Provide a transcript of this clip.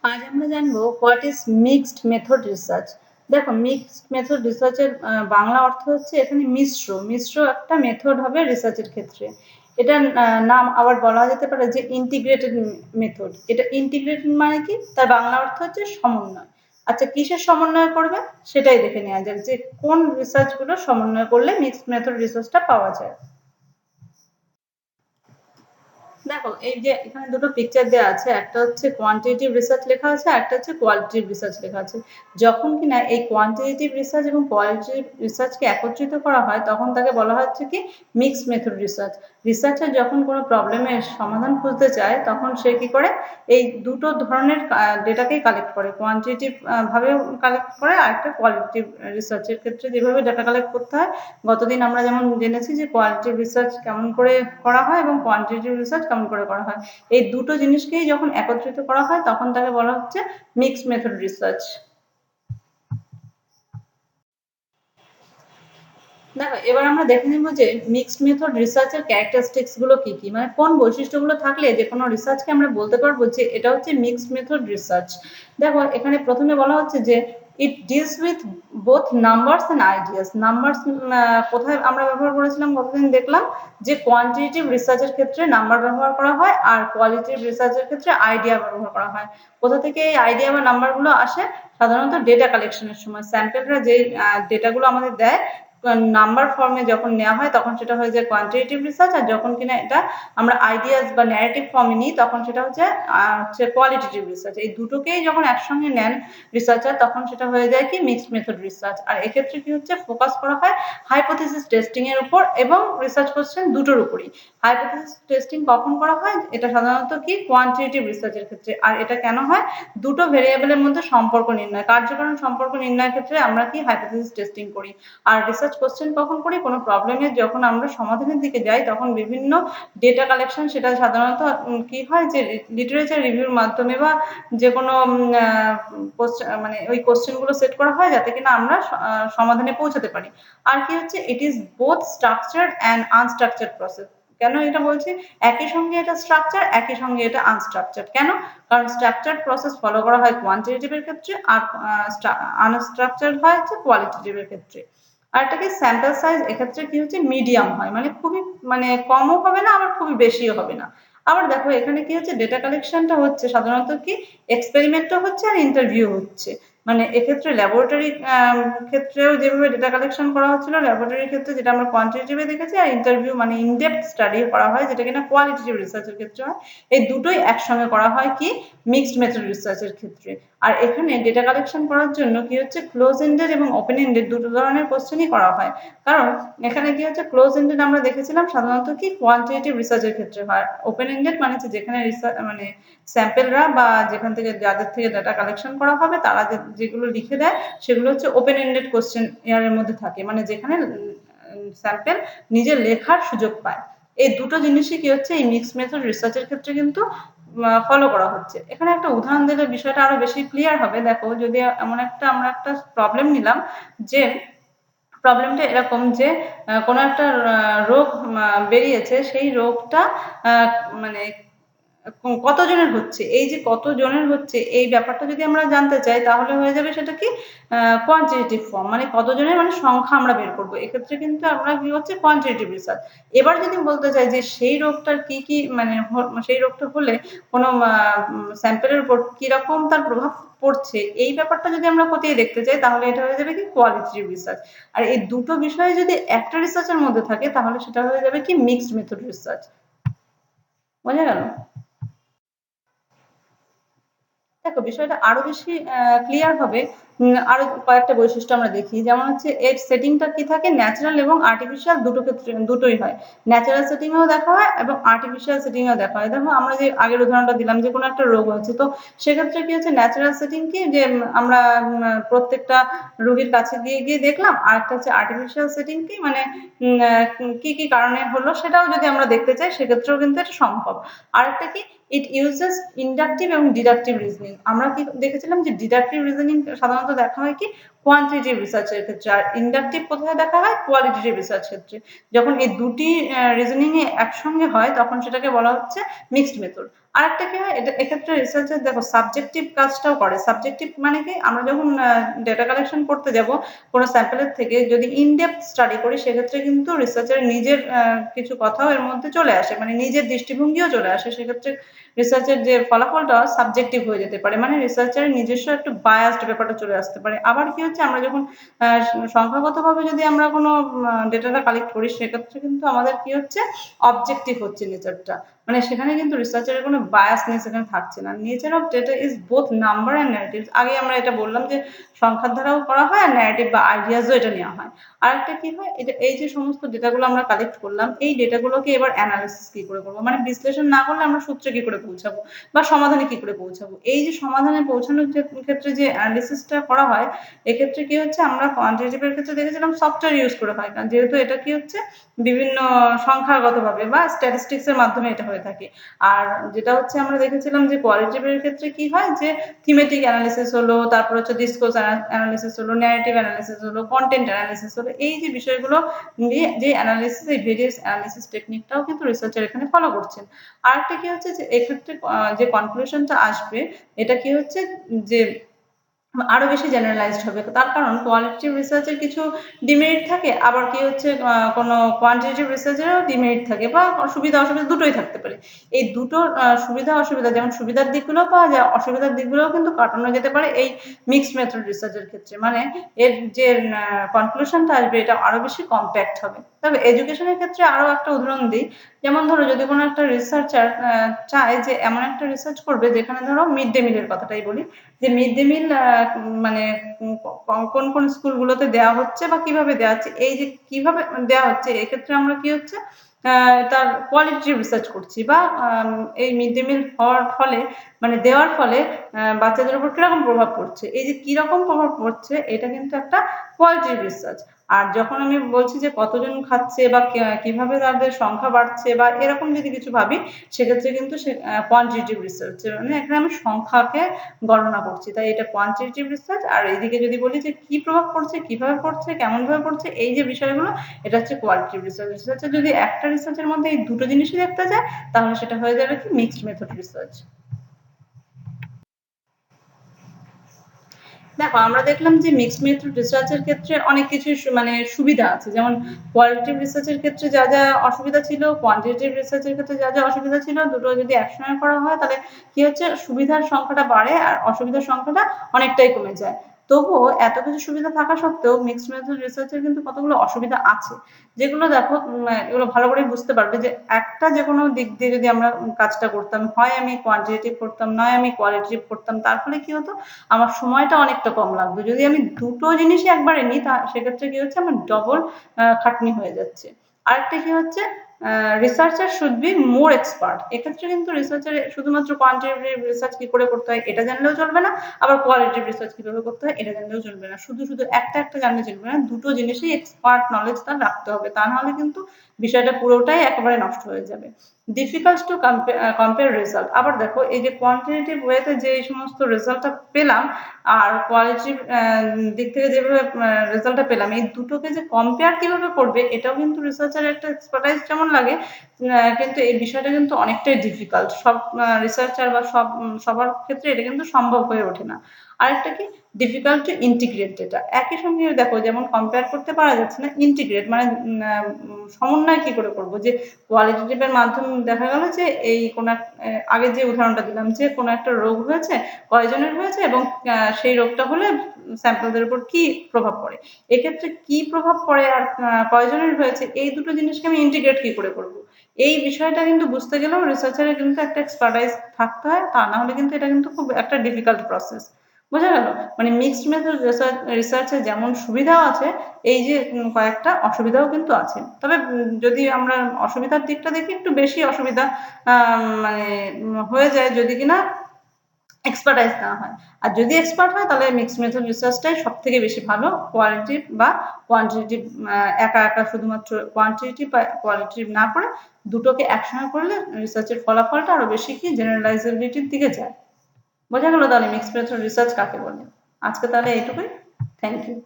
আজ আমরা জানবো what is mixed method research. দেখো, মিক্সড মেথড রিসার্চের বাংলা অর্থ হচ্ছে এখানে মিশ্র একটা মেথড হবে রিসার্চের ক্ষেত্রে। এটার নাম আবার বলা যেতে পারে যে ইন্টিগ্রেটেড মেথড। এটা ইন্টিগ্রেটেড মানে কি, তার বাংলা অর্থ হচ্ছে সমন্বয়। আচ্ছা, কিসের সমন্বয় করবে সেটাই দেখে নেওয়া যাক যে কোন রিসার্চ গুলো সমন্বয় করলে মিক্সড মেথড রিসার্চটা পাওয়া যায়। দেখো, এই যে এখানে দুটো পিকচার দেওয়া আছে, একটা হচ্ছে কোয়ান্টিটেটিভ রিসার্চ লেখা আছে, একটা হচ্ছে কোয়ালিটেটিভ রিসার্চ লেখা আছে। যখন কিনা এই কোয়ান্টিটেটিভ রিসার্চ এবং কোয়ালিটেটিভ রিসার্চকে একত্রিত করা হয় তখন তাকে বলা হচ্ছে কি মিক্সড মেথড রিসার্চ। রিসার্চার যখন কোনো প্রবলেমের সমাধান খুঁজতে চায় তখন সে কি করে, এই দুটো ধরনের ডেটাকেই কালেক্ট করে, কোয়ান্টিটেটিভ ভাবেও কালেক্ট করে, আর একটা কোয়ালিটেটিভ রিসার্চের ক্ষেত্রে যেভাবে ডাটা কালেক্ট করতে হয়। গতদিন আমরা যেমন জেনেছি যে কোয়ালিটেটিভ রিসার্চ কেমন করে করা হয় এবং কোয়ান্টিটেটিভ রিসার্চ কেমন করে করা হয়। এই দুটো জিনিসকেই যখন একত্রিত করা হয় তখন তাকে বলা হচ্ছে মিক্সড মেথড রিসার্চ। দেখো, এবার আমরা দেখে নেব যে মিক্সড মেথড রিসার্চের ক্যারেক্টারিস্টিক্স গুলো কি কি, মানে কোন বৈশিষ্ট্যগুলো থাকলে যে কোনো রিসার্চকে আমরা বলতে পারবো যে এটা হচ্ছে মিক্সড মেথড রিসার্চ। দেখো, এখানে প্রথমে বলা হচ্ছে যে it deals with both numbers and ideas. Numbers কোথায় আমরা ব্যবহার করেছিলাম গতদিন দেখলাম যে কোয়ান্টিটেটিভ রিসার্চের ক্ষেত্রে নাম্বার ব্যবহার করা হয় আর কোয়ালিটিভ রিসার্চের ক্ষেত্রে আইডিয়া ব্যবহার করা হয়। কোথা থেকে এই আইডিয়া বা নাম্বারগুলো আসে? সাধারণত ডেটা কালেকশনের সময় স্যাম্পেলরা যে ডেটাগুলো আমাদের দেয় নাম্বার ফর্মে যখন নেওয়া হয় তখন সেটা হয়ে যায় কোয়ান্টিটেটিভ রিসার্চ, আর যখন কিনা এটা আমরা আইডিয়াস বা ন্যারেটিভ ফর্মে নিই তখন সেটা হচ্ছে কোয়ালিটেটিভ রিসার্চ। এই দুটোকেই যখন একসঙ্গে নেন রিসার্চার তখন সেটা হয়ে যায় কি মিক্সড মেথড রিসার্চ। আর এক্ষেত্রে কি হচ্ছে, ফোকাস করা হয় হাইপোথিসিস টেস্টিং এর উপর এবং রিসার্চ কোশ্চেন দুটোর উপরই। হাইপোথিসিস টেস্টিং কখন করা হয়? এটা সাধারণত কি কোয়ান্টিটেটিভ রিসার্চের ক্ষেত্রে। আর এটা কেন হয়? দুটো ভেরিয়েবলের মধ্যে সম্পর্ক নির্ণয়, কার্যকারণ সম্পর্ক নির্ণয়ের ক্ষেত্রে আমরা কি হাইপোথিসিস টেস্টিং করি। আর রিসার্চ কোশ্চেন কখন করি? কোনো প্রবলেমের যখন আমরা সমাধানের দিকে যাই তখন বিভিন্ন ডেটা কালেকশন, সেটা সাধারণত কি হয় যে লিটারেচার রিভিউর মাধ্যমে বা যে কোনো মানে ওই কোশ্চেন গুলো সেট করা হয় যাতে কিনা আমরা সমাধানে পৌঁছাতে পারি। আর কি হচ্ছে, it is both structured and unstructured process. কেন এটা বলছি? একই সঙ্গে এটা স্ট্রাকচার, একই সঙ্গে এটা আনস্ট্রাকচার্ড। কেন? কারণ স্ট্রাকচার্ড প্রসেস ফলো করা হয় কোয়ান্টিটেটিভ এর ক্ষেত্রে আর আনস্ট্রাকচার্ড হয় হচ্ছে কোয়ালিটেটিভ এর ক্ষেত্রে। আর এটাকে স্যাম্পল সাইজ এক্ষেত্রে কি হচ্ছে মিডিয়াম হয়, মানে খুবই মানে কমও হবে না আবার খুবই বেশিও হবে না। আবার দেখো, এখানে কি হচ্ছে, ডেটা কালেকশনটা হচ্ছে সাধারণত কি এক্সপেরিমেন্টও হচ্ছে আর ইন্টারভিউ হচ্ছে। মানে এক্ষেত্রে ল্যাবরেটরি ক্ষেত্রেও যেভাবে ডেটা কালেকশন করা হচ্ছিল, ল্যাবরেটরির ক্ষেত্রে যেটা আমরা কোয়ান্টিটেটিভে দেখেছি, আর ইন্টারভিউ মানে ইনডেপথ স্টাডি করা হয় যেটা কিনা কোয়ালিটেটিভ রিসার্চের ক্ষেত্রে হয়। এই দুটোই একসঙ্গে করা হয় কি মিক্সড মেথড রিসার্চের ক্ষেত্রে। আর এখানে ডেটা কালেকশন করার জন্য কি হচ্ছে, ক্লোজ এন্ডেড এবং ওপেন এন্ডেড দুটো ধরনের কোশ্চেনই করা হয়। কারণ এখানে কি হচ্ছে, ক্লোজ এন্ডেড আমরা দেখেছিলাম সাধারণত কি কোয়ান্টিটেটিভ রিসার্চের ক্ষেত্রে হয়। ওপেন এন্ডেড মানে হচ্ছে যেখানে মানে স্যাম্পেলরা বা যেখান থেকে যাদের থেকে ডাটা কালেকশন করা হবে তারা যেগুলো লিখে দেয় সেগুলো হচ্ছে ওপেন এন্ডেড কোশ্চেন এর মধ্যে থাকে, মানে যেখানে স্যাম্পেল নিজে লেখার সুযোগ পায়। এই দুটো জিনিসই কি হচ্ছে এই মিক্সড মেথড রিসার্চের ক্ষেত্রে কিন্তু ফলো করা হচ্ছে। এখানে একটা উদাহরণ দিলে বিষয়টা আরো বেশি ক্লিয়ার হবে। দেখো, যদি এমন একটা আমরা একটা প্রবলেম নিলাম যে প্রবলেমটা এরকম যে কোনো একটা রোগ বেরিয়েছে, সেই রোগটা মানে কতজনের হচ্ছে, এই যে কতজনের হচ্ছে এই ব্যাপারটা যদি আমরা জানতে চাই তাহলে হয়ে যাবে সেটা কি কোয়ান্টিটেটিভ ফর্ম, মানে কতজনের মানে সংখ্যা আমরা বের করবো। এক্ষেত্রে কিন্তু আমরা কি হচ্ছে কোয়ান্টিটেটিভ রিসার্চ। এবার যদি বলতে চাই যে সেই রোগটার কি কি মানে সেই রোগটা হলে কোনো স্যাম্পেলের উপর কিরকম তার প্রভাব পড়ছে, এই ব্যাপারটা যদি আমরা খতিয়ে দেখতে চাই তাহলে এটা হয়ে যাবে কি কোয়ালিটেটিভ রিসার্চ। আর এই দুটো বিষয় যদি একটা রিসার্চের মধ্যে থাকে তাহলে সেটা হয়ে যাবে কি মিক্সড মেথড রিসার্চ। বোঝা গেল? দেখো, বিষয়টা আরো বেশি ক্লিয়ার হবে। আরো কয়েকটা বৈশিষ্ট্য আমরা দেখি, যেমন হচ্ছে এর সেটিংটা কি থাকে, ন্যাচারাল এবং আর্টিফিশিয়াল দুটো ক্ষেত্রে দুটোই হয়। ন্যাচারাল সেটিংয়েও দেখা হয় এবং আর্টিফিশিয়াল সেটিংয়েও দেখা হয়। দেখো, আমরা যে আগের উদাহরণটা দিলাম যে কোনো একটা রোগ হয়েছে, তো সেক্ষেত্রে কি হচ্ছে ন্যাচারাল সেটিং কি যে আমরা প্রত্যেকটা রোগীর কাছে গিয়ে গিয়ে দেখলাম, আর একটা হচ্ছে আর্টিফিশিয়াল সেটিং কি মানে কি কি কারণে হলো সেটাও যদি আমরা দেখতে চাই সেক্ষেত্রেও কিন্তু এটা সম্ভব। আর একটা কি, ইট ইউজেস ইন্ডাকটিভ এবং ডিডাকটিভ রিজনিং। আমরা কি দেখেছিলাম যে ডিডাকটিভ রিজনিং সাধারণত দেখা হয় কি কোয়ান্টিটেটিভ রিসার্চের ক্ষেত্রে। আর ইন্ডাকটিভ কোথায় দেখা হয়? কোয়ালিটেটিভ রিসার্চ ক্ষেত্রে। যখন এই দুটি রিজনিং এ একসঙ্গে হয় তখন সেটাকে বলা হচ্ছে মিক্সড মেথড। আরেকটা কি হয়, এটা এক্ষেত্রে রিসার্চার দেখো সাবজেক্টিভ কাজটাও করে। সাবজেক্টিভ মানে কি, আমরা যখন ডেটা কালেকশন করতে যাব কোনো স্যাম্পলের থেকে, যদি ইনডেপথ স্টাডি করি সেক্ষেত্রে কিন্তু রিসার্চারের নিজের কিছু কথাও এর মধ্যে চলে আসে, মানে নিজের দৃষ্টিভঙ্গিও চলে আসে। সেক্ষেত্রে রিসার্চের যে ফলাফলটা সাবজেক্টিভ হয়ে যেতে পারে, মানে রিসার্চারের নিজস্ব একটু বায়াসড ব্যাপারটা চলে আসতে পারে। আবার কি হচ্ছে, আমরা যখন সংখ্যাগতভাবে যদি আমরা কোনো ডেটাটা কালেক্ট করি সেক্ষেত্রে কিন্তু আমাদের কি হচ্ছে, অবজেক্টিভ হচ্ছে নেচারটা, মানে সেখানে কিন্তু রিসার্চারের কোনো বায়াসনেস এখানে থাকছে না। Nature of data is both number and narrative. আগে আমরা এটা বললাম যে সংখ্যার দ্বারাও করা হয় আর ন্যারেটিভ বা আইডিয়াসও এটা নেওয়া হয়। আরেকটা কি হয়, এটা এই যে সমস্ত ডেটাগুলো আমরা কালেক্ট করলাম, এই ডেটাগুলোকে এবার অ্যানালিসিস কি করে করবো, মানে বিশ্লেষণ না করলে আমরা সূত্রে কি করে পৌঁছাবো বা সমাধানে কি করে পৌঁছাবো। এই যে সমাধানে পৌঁছানোর ক্ষেত্রে যে অ্যানালিসিসটা করা হয়, এক্ষেত্রে কি হচ্ছে, আমরা কোয়ান্টিটেটিভ এর ক্ষেত্রে দেখেছিলাম সফটওয়্যার ইউজ করে হয়, কারণ যেহেতু এটা কি হচ্ছে বিভিন্ন সংখ্যাগতভাবে বা স্ট্যাটিস্টিক্স এর মাধ্যমে এটা হয়ে থাকে। আর যেটা হচ্ছে আমরা দেখেছিলাম যে কোয়ালিটেটিভ এর ক্ষেত্রে কি হয়, যে থিমেটিক অ্যানালিসিস হলো, তারপর হচ্ছে ডিসকোর্স অ্যানালিসিস হলো, ন্যারেটিভ অ্যানালিসিস হলো, কন্টেন্ট অ্যানালিসিস হলো, এই যে বিষয়গুলো নিয়ে যে অ্যানালিসিস, এই ভেরিয়াস অ্যানালিসিস টেকনিকটাও কিন্তু রিসার্চার এখানে ফলো করছেন। আরেকটা কি হচ্ছে, যে এক্ষেত্রে যে কনক্লুশনটা আসবে, এটা কি হচ্ছে যে আরো বেশি জেনারেলাইজড হবে। তার কারণ কোয়ালিটেটিভ রিসার্চের কিছু ডিমেরিট থাকে, আবার কি হচ্ছে কোনো কোয়ান্টিটেটিভ রিসার্চেরও ডিমেরিট থাকে, বা সুবিধা অসুবিধা দুটোই থাকতে পারে। এই দুটোর সুবিধা অসুবিধা, যেমন সুবিধার দিকগুলো পাওয়া যায়, অসুবিধার দিকগুলোও কিন্তু কাটানো যেতে পারে এই মিক্সড মেথড রিসার্চের ক্ষেত্রে। মানে এর যে কনক্লুশনটা আসবে এটা আরো বেশি কম্প্যাক্ট হবে। তবে এডুকেশনের ক্ষেত্রে আরো একটা উদাহরণ দিই। যেমন ধরো, যদি কোনো একটা রিসার্চার চায় যে এমন একটা রিসার্চ করবে যেখানে ধরো মিড ডে মিলের কথাটাই বলি, যে মিড ডে মিল মানে কোন কোন স্কুলগুলোতে দেওয়া হচ্ছে বা কিভাবে দেওয়া হচ্ছে, এই যে কিভাবে দেওয়া হচ্ছে, এক্ষেত্রে আমরা কি হচ্ছে তার কোয়ালিটি রিসার্চ করছি, বা এই মিড ডে মিল হওয়ার ফলে, মানে দেওয়ার ফলে বাচ্চাদের উপর কিরকম প্রভাব পড়ছে, এই যে কিরকম প্রভাব পড়ছে এটা কিন্তু একটা কোয়ালিটি রিসার্চ। আর যখন আমি বলছি যে কতজন খাচ্ছে বা কিভাবে তাদের সংখ্যা বাড়ছে বা এরকম যদি কিছু ভাবি, সেক্ষেত্রে কিন্তু সে কোয়ান্টিটেটিভ রিসার্চ, মানে এখানে আমি সংখ্যাকে গণনা করছি, তাই এটা কোয়ান্টিটেটিভ রিসার্চ। আর এইদিকে যদি বলি যে কি প্রভাব পড়ছে, কিভাবে পড়ছে, কেমন ভাবে পড়ছে, এই যে বিষয়গুলো, এটা হচ্ছে কোয়ালিটেটিভ রিসার্চ। রিসার্চের যদি একটা রিসার্চের মধ্যে এই দুটো জিনিসই দেখতে যায়, তাহলে সেটা হয়ে যাবে কি মিক্সড মেথড রিসার্চ। দেখো, আমরা দেখলাম যে মিক্সড মেথড রিসার্চের ক্ষেত্রে অনেক কিছু মানে সুবিধা আছে, যেমন কোয়ালিটেটিভ রিসার্চের ক্ষেত্রে যা যা অসুবিধা ছিল, কোয়ান্টিটেটিভ রিসার্চের ক্ষেত্রে যা যা অসুবিধা ছিল, দুটো যদি একসঙ্গে করা হয় তাহলে কি হচ্ছে, সুবিধার সংখ্যাটা বাড়ে আর অসুবিধার সংখ্যাটা অনেকটাই কমে যায়। তবুও এত কিছু সুবিধা থাকা সত্ত্বেও মিক্সড মেথড রিসার্চের কিন্তু কতগুলো অসুবিধা আছে, যেগুলো দেখো এগুলো ভালো করে বুঝতে পারবে যে একটা যে কোনো দিক দিয়ে যদি আমরা কাজটা করতাম, হয় আমি কোয়ান্টিটেটিভ করতাম, নয় আমি কোয়ালিটেটিভ করতাম, তার ফলে কি হতো, আমার সময়টা অনেকটা কম লাগবে। যদি আমি দুটো জিনিসই একবারে নিই, তা সেক্ষেত্রে কি হচ্ছে, আমার ডবল খাটনি হয়ে যাচ্ছে। আরেকটা কি হচ্ছে, researcher should be more expert. এক্ষেত্রে কিন্তু রিসার্চার শুধুমাত্র কোয়ান্টিটেটিভ রিসার্চ কি করে করতে হয় এটা জানলেও চলবে না, আবার কোয়ালিটেটিভ রিসার্চ কিভাবে করতে হয় এটা জানলেও চলবে না। শুধু শুধু একটা একটা জানলে চলবে না, দুটো জিনিসই এক্সপার্ট নলেজ তার রাখতে হবে, তা নাহলে কিন্তু বিষয়টা পুরোটাই একেবারে নষ্ট হয়ে যাবে। Difficult to compare result. আবার দেখো, এই যে কোয়ান্টিটেটিভ ওয়েতে যে সমস্ত রেজাল্টটা পেলাম আর কোয়ালিটির দিক থেকে যেভাবে রেজাল্টটা পেলাম, এই দুটোকে যে কম্পেয়ার কিভাবে করবে এটাও কিন্তু রিসার্চারের একটা এক্সপার্টাইজ যেমন লাগে, কিন্তু এই বিষয়টা কিন্তু অনেকটাই ডিফিকাল্ট। সব রিসার্চার বা সবার ক্ষেত্রে এটা কিন্তু সম্ভব হয়ে ওঠে না। আরেকটা কি, ডিফিকাল্ট টু ইন্টিগ্রেট ডেটা। একই সঙ্গে দেখো, যেমন কম্পেয়ার করতে পারা যাচ্ছে না, ইন্টিগ্রেট মানে সমন্বয় কি করে করবো, যে কোয়ালিটেটিভ এর মাধ্যমে দেখা গেল যে এই কোন আগে যে উদাহরণটা দিলাম, যে কোনো একটা রোগ হয়েছে, কয়জনের হয়েছে এবং সেই রোগটা হলে স্যাম্পলদের উপর কি প্রভাব পড়ে, এক্ষেত্রে কি প্রভাব পড়ে আর কয়জনের হয়েছে, এই দুটো জিনিসকে আমি ইন্টিগ্রেট কি করে করব, এই বিষয়টা কিন্তু বুঝতে গেলেও রিসার্চারের কিন্তু একটা এক্সপার্টাইজ থাকতে হয়, তা না হলে কিন্তু এটা কিন্তু খুব একটা ডিফিকাল্ট প্রসেস। বোঝা গেল? মানে মিক্সড মেথড রিসার্চে যেমন সুবিধাও আছে, এই যে কয়েকটা অসুবিধাও কিন্তু আছে। তবে যদি আমরা অসুবিধার দিকটা দেখি, একটু বেশি অসুবিধা মানে হয়ে যায় যদি কিনা এক্সপার্টাইজ না হয়। আর যদি এক্সপার্ট হয় তাহলে মিক্সড মেথড রিসার্চটাই সব থেকে বেশি ভালো, কোয়ালিটি বা কোয়ান্টিটেটিভ একা একা শুধুমাত্র কোয়ান্টিটেটিভ বা কোয়ালিটেটিভ না করে দুটোকে একসঙ্গে করলে রিসার্চের ফলাফলটা আরো বেশি কি জেনারেলাইজেবিলিটির দিকে যায়। বোঝা গেল তাহলে মিক্সড মেথড রিসার্চ কাকে বলে। আজকে তাহলে এইটুকুই। Thank you.